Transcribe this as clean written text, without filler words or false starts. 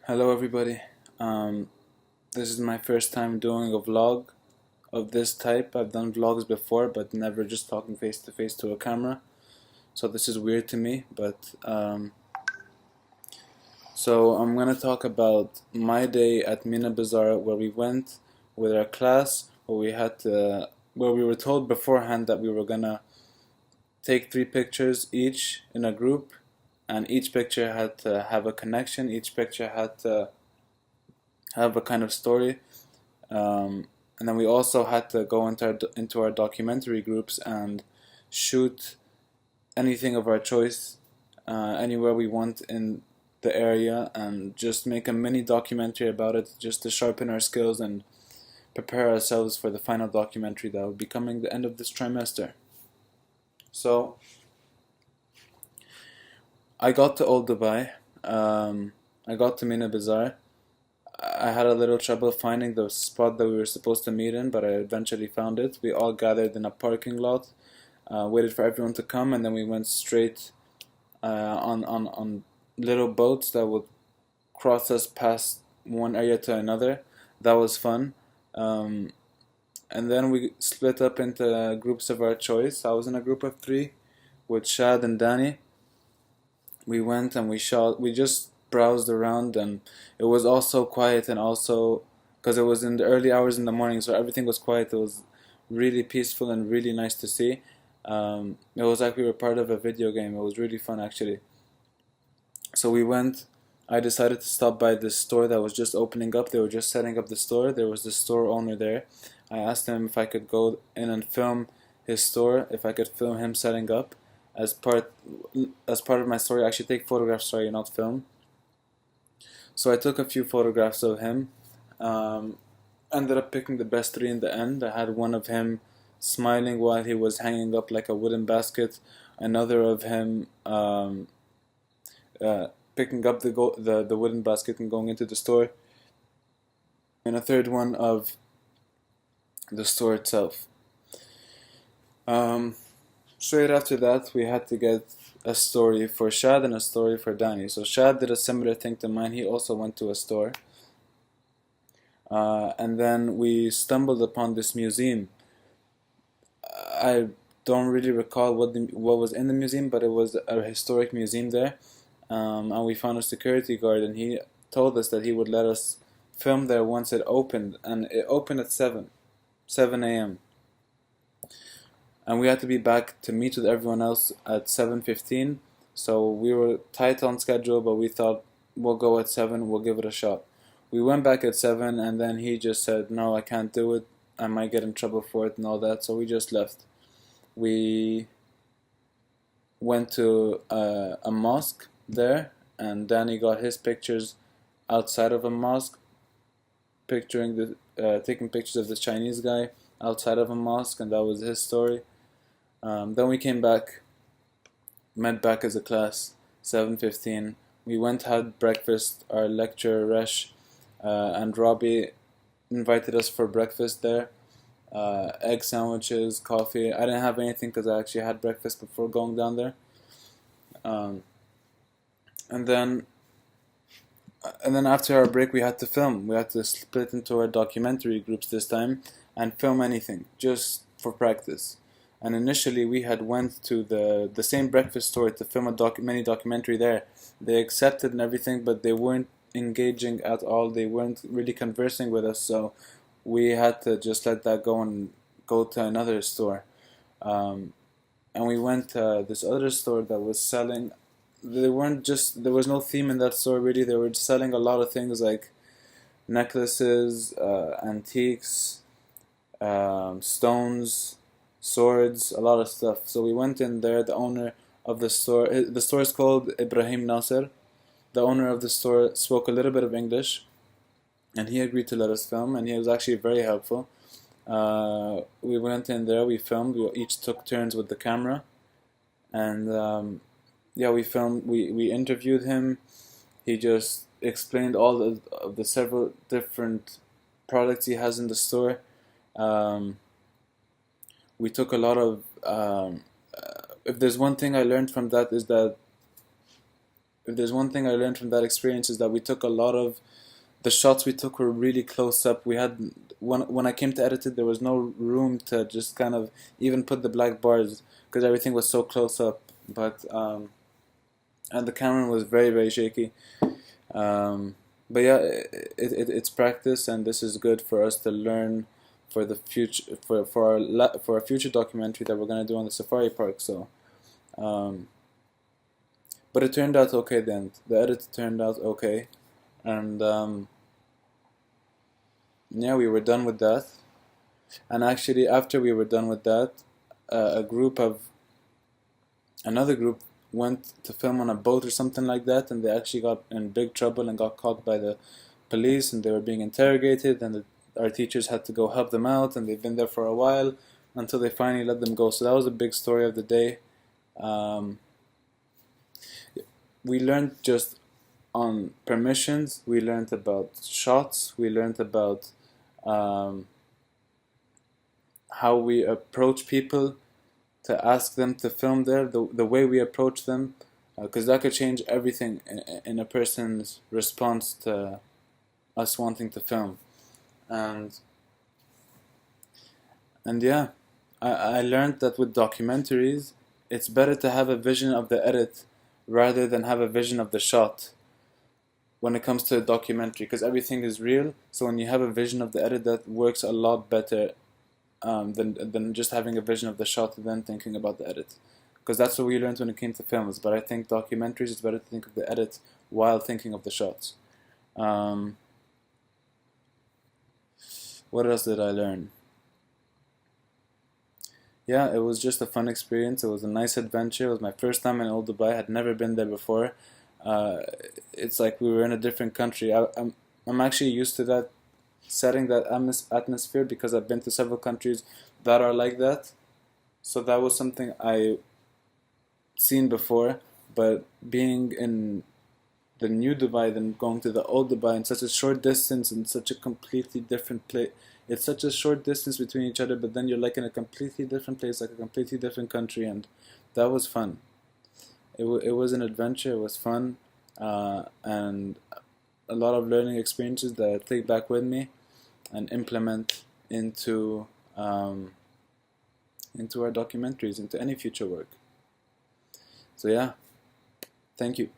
Hello everybody. Um, this is my first time doing a vlog of this type. I've done vlogs before, but never just talking face to face to a camera. So this is weird to me, so I'm gonna talk about my day at Mena Bezar, where we went with our class, where we were told beforehand that we were gonna take 3 pictures each in a group, and each picture had to have a connection. Each picture had to have a kind of story. And then we also had to go into our documentary groups and shoot anything of our choice, anywhere we want in the area, and just make a mini documentary about it, just to sharpen our skills and prepare ourselves for the final documentary that will be coming the end of this trimester. So I got to Old Dubai. I got to Mina Bazaar. I had a little trouble finding the spot that we were supposed to meet in, but I eventually found it. We all gathered in a parking lot, waited for everyone to come, and then we went straight on little boats that would cross us past one area to another. That was fun. Um, and then we split up into groups of our choice. I was in a group of 3 with Shad and Danny. We went and we just browsed around, and it was all so quiet, and also because it was in the early hours in the morning, so everything was quiet. It was really peaceful and really nice to see. It was like we were part of a video game. It was really fun actually. So we went. I decided to stop by this store that was just opening up. They were just setting up the store. There was the store owner there. I asked him if I could go in and film his store, if I could film him setting up. As part as part of my story, I actually take photographs, sorry, not film. So I took a few photographs of him. Um, Ended up picking the best 3 in the end. I had one of him smiling while he was hanging up like a wooden basket, another of him uh, picking up the wooden basket and going into the store, and a third one of the store itself. Um, Straight after that, we had to get a story for Shad and a story for Danny. So Shad did a similar thing to mine. He also went to a store. And then we stumbled upon this museum. I don't really recall what was in the museum, but it was a historic museum there. And we found a security guard, and he told us that he would let us film there once it opened, and it opened at 7 a.m. And we had to be back to meet with everyone else at 7:15. So we were tight on schedule, but we thought we'll go at 7, we'll give it a shot. We went back at 7, and then he just said, no, I can't do it. I might get in trouble for it and all that. So we just left. We went to a mosque there, and Danny got his pictures outside of a mosque, taking pictures of this Chinese guy outside of a mosque, and that was his story. Then we came back, met back as a class, 7:15. We went, had breakfast. Our lecturer Resh and Robbie invited us for breakfast there. Egg sandwiches, coffee. I didn't have anything because I actually had breakfast before going down there. Um, and then after our break, we had to film. We had to split into our documentary groups this time and film anything just for practice. And initially, we had went to the same breakfast store to film a mini documentary there. They accepted and everything, but they weren't engaging at all. They weren't really conversing with us, so we had to just let that go and go to another store. Um, and we went to this other store that was selling. They weren't just There was no theme in that store really. They were selling a lot of things like necklaces, antiques, stones, swords, a lot of stuff. So we went in there. The owner of the store is called Ibrahim Nasser. The owner of the store spoke a little bit of English, and he agreed to let us film, and he was actually very helpful. We went in there, we filmed, we each took turns with the camera, and yeah, we filmed, we interviewed him. He just explained all of the several different products he has in the store. Um, we took a lot of, if there's one thing I learned from that, is that if there's one thing I learned from that experience is that we took a lot of the shots we took were really close up. We had when I came to edit it, there was no room to just kind of even put the black bars because everything was so close up. But and the camera was very shaky. But yeah, it's practice, and this is good for us to learn for the future for our future documentary that we're gonna do on the safari park. So, um, but it turned out okay. Then the edit turned out okay, and yeah, we were done with that. And actually, after we were done with that, a group of another group went to film on a boat or something like that, and they actually got in big trouble and got caught by the police, and they were being interrogated, and our teachers had to go help them out, and they've been there for a while until they finally let them go. So that was a big story of the day. Um, we learned just on permissions, we learned about shots, we learned about um, how we approach people to ask them to film there, the way we approach them, because that could change everything in a person's response to us wanting to film. And yeah, I learned that with documentaries, it's better to have a vision of the edit rather than have a vision of the shot when it comes to a documentary, because everything is real. So when you have a vision of the edit, that works a lot better than just having a vision of the shot and then thinking about the edit. Because that's what we learned when it came to films. But I think documentaries, it's better to think of the edit while thinking of the shots. Um, what else did I learn? Yeah, it was just a fun experience. It was a nice adventure. It was my first time in Old Dubai. I had never been there before. Uh, it's like we were in a different country. I'm actually used to that setting, that atmosphere, because I've been to several countries that are like that. So that was something I seen before. But being in the new Dubai than going to the old Dubai in such a short distance in such a completely different place. It's such a short distance between each other, but then you're like in a completely different place, like a completely different country, and that was fun. It was an adventure. It was fun, and a lot of learning experiences that I take back with me and implement um, into our documentaries, into any future work. So yeah, thank you.